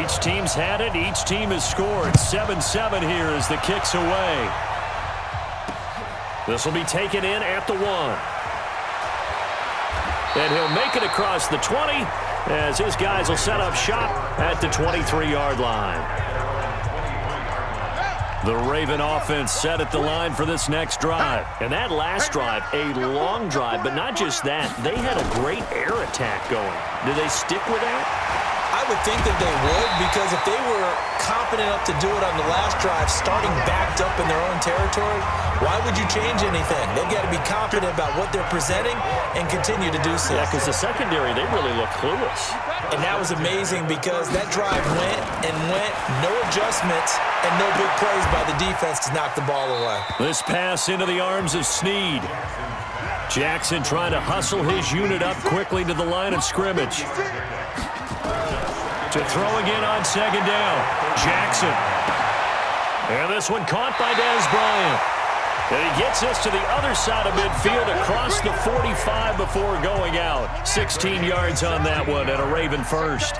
Each team's had it. Each team has scored. 7-7 here as the kick's away. This will be taken in at the 1. And he'll make it across the 20 as his guys will set up shop at the 23-yard line. The Raven offense set at the line for this next drive. And that last drive, a long drive, but not just that. They had a great air attack going. Do they stick with that? I would think that they would, because if they were confident enough to do it on the last drive, starting backed up in their own territory, why would you change anything? They've got to be confident about what they're presenting and continue to do so. Yeah, because the secondary, they really look clueless. And that was amazing because that drive went and went, no adjustments, and no big plays by the defense to knock the ball away. This pass into the arms of Snead. Jackson trying to hustle his unit up quickly to the line of scrimmage. To throw again on second down. Jackson. And this one caught by Dez Bryant. And he gets us to the other side of midfield across the 45 before going out. 16 yards on that one and a Raven first.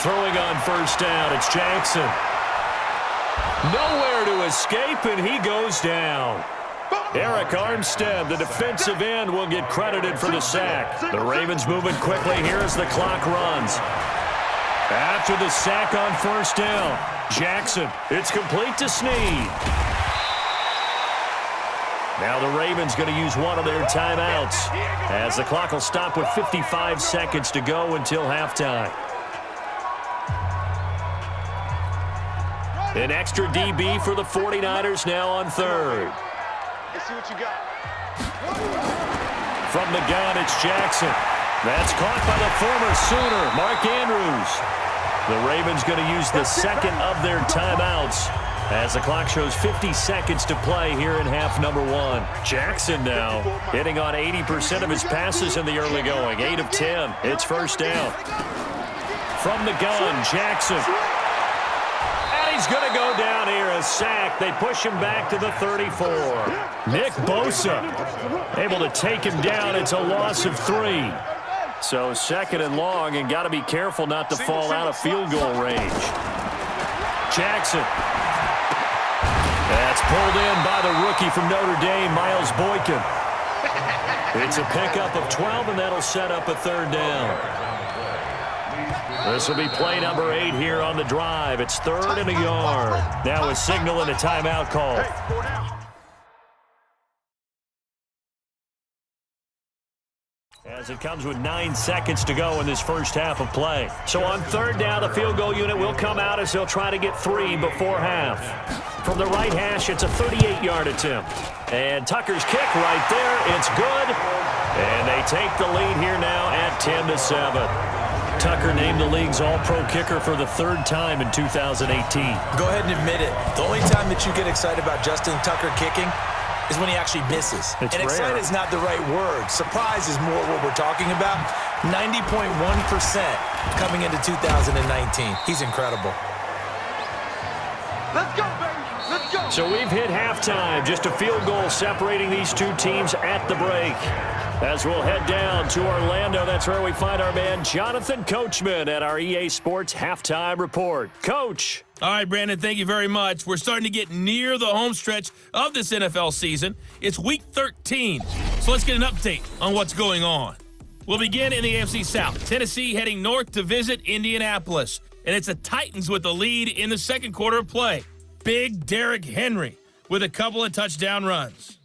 Throwing on first down, it's Jackson. Nowhere to escape, and he goes down. Eric Armstead, the defensive end, will get credited for the sack. The Ravens moving quickly here as the clock runs. After the sack on first down, Jackson, it's complete to Snead. Now the Ravens going to use one of their timeouts as the clock will stop with 55 seconds to go until halftime. An extra DB for the 49ers now on third. Let's see what you got. From the gun, it's Jackson. That's caught by the former Sooner, Mark Andrews. The Ravens going to use the second of their timeouts as the clock shows 50 seconds to play here in half number 1. Jackson now hitting on 80% of his passes in the early going. 8 of 10. It's first down. From the gun, Jackson. He's going to go down here, a sack. They push him back to the 34. Nick Bosa able to take him down. It's a loss of 3. So second and long, and got to be careful not to fall out of field goal range. Jackson. That's pulled in by the rookie from Notre Dame, Miles Boykin. It's a pickup of 12, and that'll set up a third down. This will be play number 8 here on the drive. It's 3rd and a yard. Now a signal and a timeout call. As it comes with 9 seconds to go in this first half of play. So on third down, the field goal unit will come out as they'll try to get 3 before half. From the right hash, it's a 38-yard attempt. And Tucker's kick right there. It's good. And they take the lead here now at 10-7. Tucker named the league's all-pro kicker for the 3rd time in 2018. Go ahead and admit it. The only time that you get excited about Justin Tucker kicking is when he actually misses. It's and rare. excited is not the right word. Surprise is more what we're talking about. 90.1% coming into 2019. He's incredible. Let's go, baby. Let's go. So we've hit halftime. Just a field goal separating these two teams at the break. As we'll head down to Orlando, that's where we find our man Jonathan Coachman at our EA Sports Halftime Report. Coach. All right, Brandon, thank you very much. We're starting to get near the home stretch of this NFL season. It's Week 13, so let's get an update on what's going on. We'll begin in the AFC South. Tennessee heading north to visit Indianapolis, and it's the Titans with the lead in the second quarter of play. Big Derrick Henry with a couple of touchdown runs.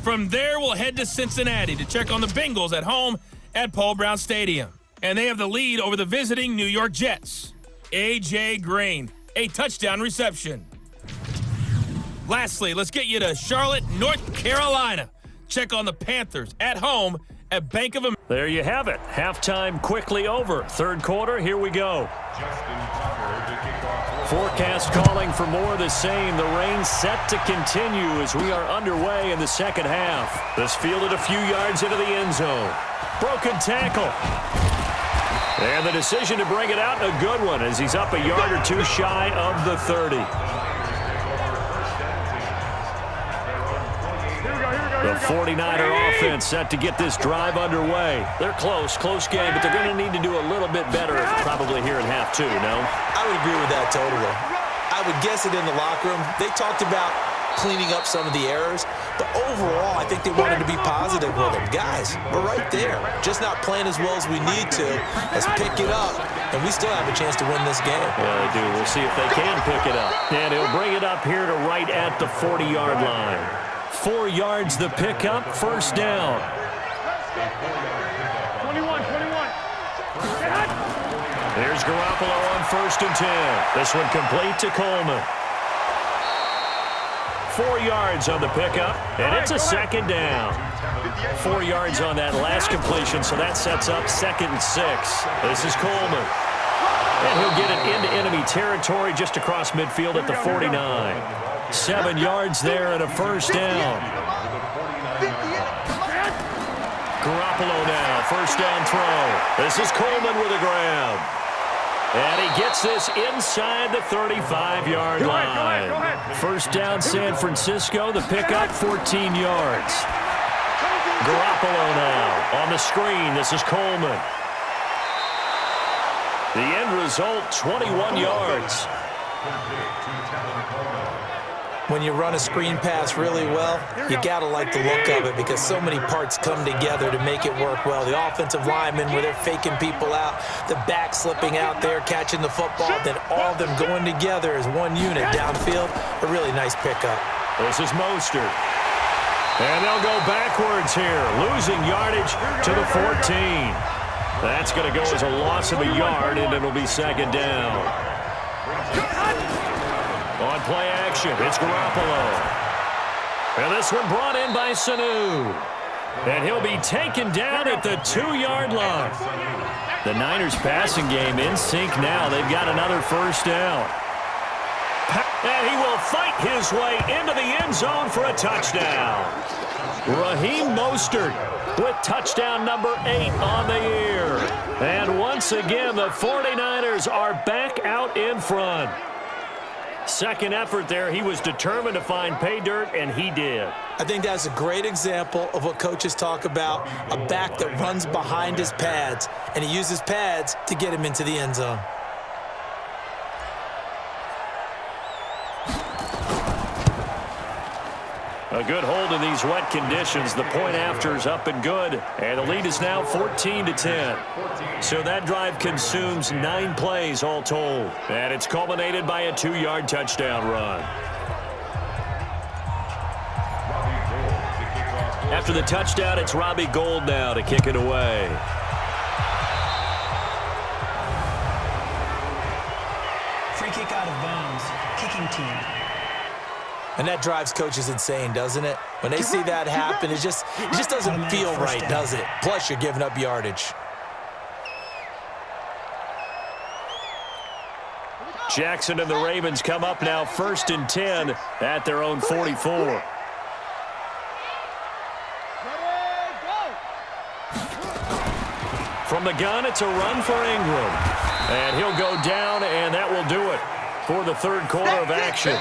From there, we'll head to Cincinnati to check on the Bengals at home at Paul Brown Stadium. And they have the lead over the visiting New York Jets. A.J. Green, a touchdown reception. Lastly, let's get you to Charlotte, North Carolina. Check on the Panthers at home at Bank of America. There you have it. Halftime quickly over. Third quarter, here we go. Forecast calling for more of the same. The rain set to continue as we are underway in the second half. This fielded a few yards into the end zone. Broken tackle. And the decision to bring it out, a good one, as he's up a yard or two shy of the 30. The 49er offense set to get this drive underway. They're close game, but they're going to need to do a little bit better probably here in half two, no? I would agree with that totally. I would guess it in the locker room. They talked about cleaning up some of the errors, but overall, I think they wanted to be positive with them. Guys, we're right there. Just not playing as well as we need to. Let's pick it up, and we still have a chance to win this game. Yeah, they do. We'll see if they can pick it up. And he'll bring it up here to right at the 40-yard line. 4 yards the pickup, first down. 21. There's Garoppolo on 1st and 10. This one complete to Coleman. 4 yards on the pickup, and it's a second down. 4 yards on that last completion, so that sets up 2nd and 6. This is Coleman. And he'll get it into enemy territory just across midfield at the 49. 7 yards there and a first down. Garoppolo now, first down throw. This is Coleman with a grab. And he gets this inside the 35-yard line. First down San Francisco, the pickup 14 yards. Garoppolo now on the screen. This is Coleman. The end result, 21 yards. When you run a screen pass really well, you got to like the look of it because so many parts come together to make it work well. The offensive linemen, where they're faking people out, the back slipping out there, catching the football, then all of them going together as one unit downfield. A really nice pickup. This is Mostert. And they'll go backwards here, losing yardage to the 14. That's going to go as a loss of a yard, and it'll be second down. On play action, it's Garoppolo. And this one brought in by Sanu. And he'll be taken down at the 2-yard line. The Niners passing game in sync now. They've got another first down. And he will fight his way into the end zone for a touchdown. Raheem Mostert with touchdown number 8 on the year. And once again, the 49ers are back out in front. Second effort there, he was determined to find pay dirt, and he did. I think that's a great example of what coaches talk about, a back that runs behind his pads, and he uses pads to get him into the end zone. A good hold in these wet conditions. The point after is up and good. And the lead is now 14-10. So that drive consumes 9 plays all told. And it's culminated by a 2-yard touchdown run. After the touchdown, it's Robbie Gould now to kick it away. Free kick out of bounds. Kicking team. And that drives coaches insane, doesn't it? When they see that happen, it just doesn't feel right, does it? Plus, you're giving up yardage. Jackson and the Ravens come up now 1st and 10 at their own 44. From the gun, it's a run for Ingram. And he'll go down, and that will do it for the third quarter of action.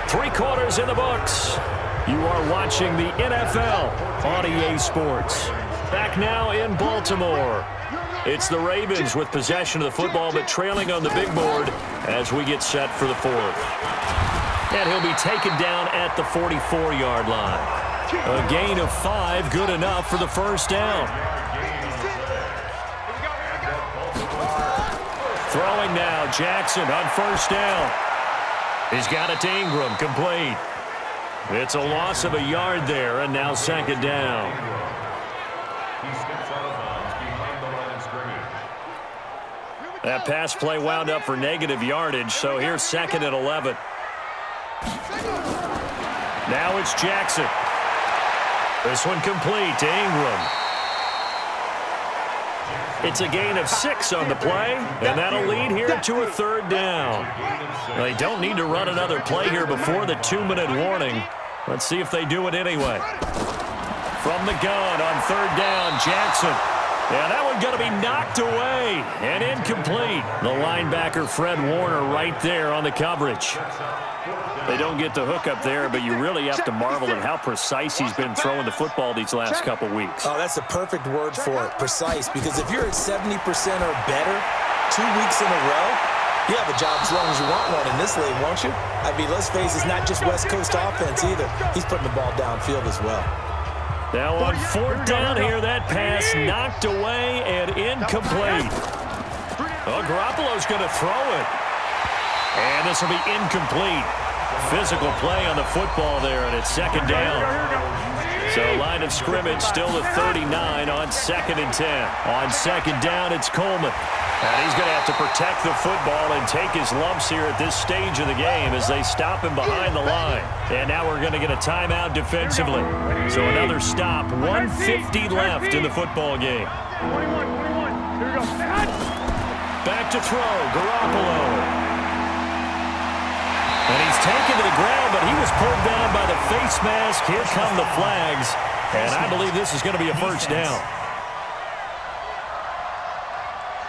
3 quarters in the books. You are watching the NFL on EA Sports. Back now in Baltimore. It's the Ravens with possession of the football, but trailing on the big board as we get set for the fourth. And he'll be taken down at the 44-yard line. A gain of 5, good enough for the first down. Throwing now, Jackson on first down. He's got it to Ingram, complete. It's a loss of a yard there, and now second down. That pass play wound up for negative yardage, so here's 2nd and 11. Now it's Jackson. This one complete to Ingram. It's a gain of 6 on the play, and that'll lead here to a third down. They don't need to run another play here before the 2-minute warning. Let's see if they do it anyway. From the gun on third down, Jackson. Yeah, that one going to be knocked away and incomplete. The linebacker, Fred Warner, right there on the coverage. They don't get the hook up there, but you really have to marvel at how precise he's been throwing the football these last couple weeks. Oh, that's the perfect word for it, precise, because if you're at 70% or better 2 weeks in a row, you have a job as long as you want one in this league, won't you? I mean, let's face it, it's not just West Coast offense either. He's putting the ball downfield as well. Now on fourth down here, that pass knocked away and incomplete. Well, Garoppolo's going to throw it. And this will be incomplete. Physical play on the football there, and it's second down. So line of scrimmage still at 39 on 2nd and 10. On second down, it's Coleman. And he's going to have to protect the football and take his lumps here at this stage of the game as they stop him behind the line. And now we're going to get a timeout defensively. So another stop, 1:50 left in the football game. 21. Here we go. Back to throw, Garoppolo. And he's taken to the ground, but he was pulled down by the face mask. Here come the flags. And I believe this is going to be a first down.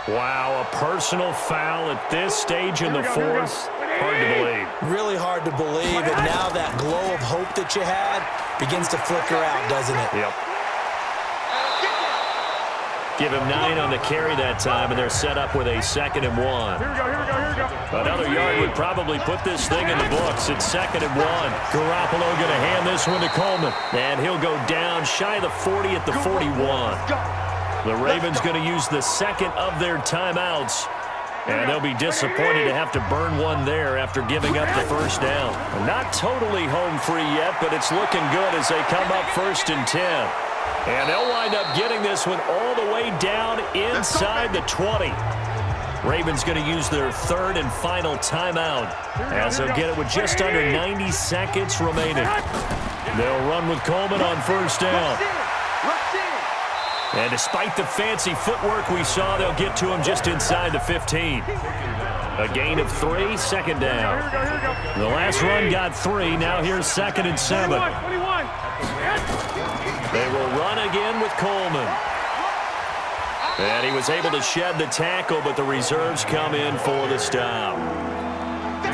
Wow, a personal foul at this stage in the fourth. Hard to believe. Really hard to believe, and now that glow of hope that you had begins to flicker out, doesn't it? Yep. Give him 9 on the carry that time, and they're set up with a 2nd and 1. Here we go. Another yard would probably put this thing in the books. It's 2nd and 1. Garoppolo going to hand this one to Coleman. And he'll go down shy of the 40 at the 41. The Ravens going to use the second of their timeouts. And they'll be disappointed to have to burn one there after giving up the first down. Not totally home free yet, but it's looking good as they come up 1st and 10. And they'll wind up getting this one all the way down inside the 20. Ravens going to use their 3rd and final timeout as they'll get it with just under 90 seconds remaining. They'll run with Coleman on first down. And despite the fancy footwork we saw, they'll get to him just inside the 15. A gain of 3, 2nd down. The last run got 3. Now here's 2nd and 7. They will run again with Coleman. And he was able to shed the tackle, but the reserves come in for the stop.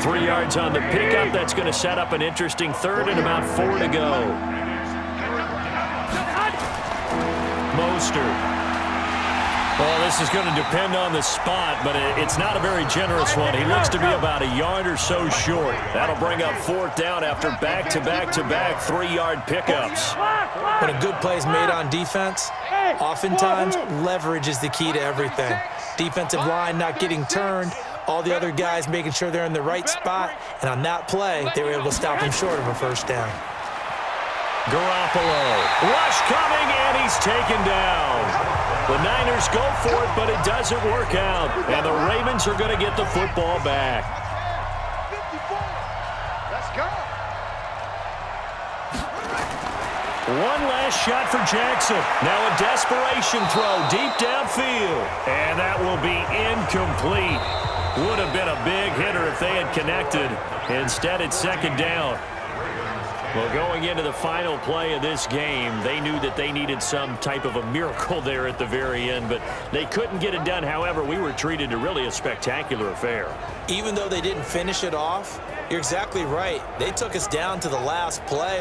3 yards on the pickup. That's going to set up an interesting 3rd and about 4 to go. Mostert. Well, this is going to depend on the spot, but it's not a very generous one. He looks to be about a yard or so short. That'll bring up 4th down after back-to-back 3-yard pickups. When a good play is made on defense, oftentimes leverage is the key to everything. Defensive line not getting turned, all the other guys making sure they're in the right spot, and on that play, they were able to stop him short of a first down. Garoppolo. Rush coming, and he's taken down. The Niners go for it, but it doesn't work out. And the Ravens are going to get the football back. 54. Let's go. One last shot for Jackson. Now a desperation throw deep downfield. And that will be incomplete. Would have been a big hitter if they had connected. Instead, it's 2nd down. Well, going into the final play of this game, they knew that they needed some type of a miracle there at the very end, but they couldn't get it done. However, we were treated to really a spectacular affair. Even though they didn't finish it off, you're exactly right. They took us down to the last play.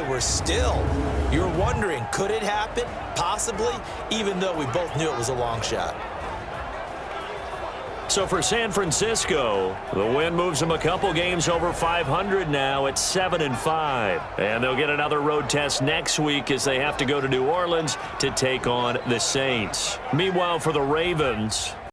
You're wondering, could it happen? Possibly, even though we both knew it was a long shot. So for San Francisco, the win moves them a couple games over 500 now at 7-5. And they'll get another road test next week as they have to go to New Orleans to take on the Saints. Meanwhile, for the Ravens,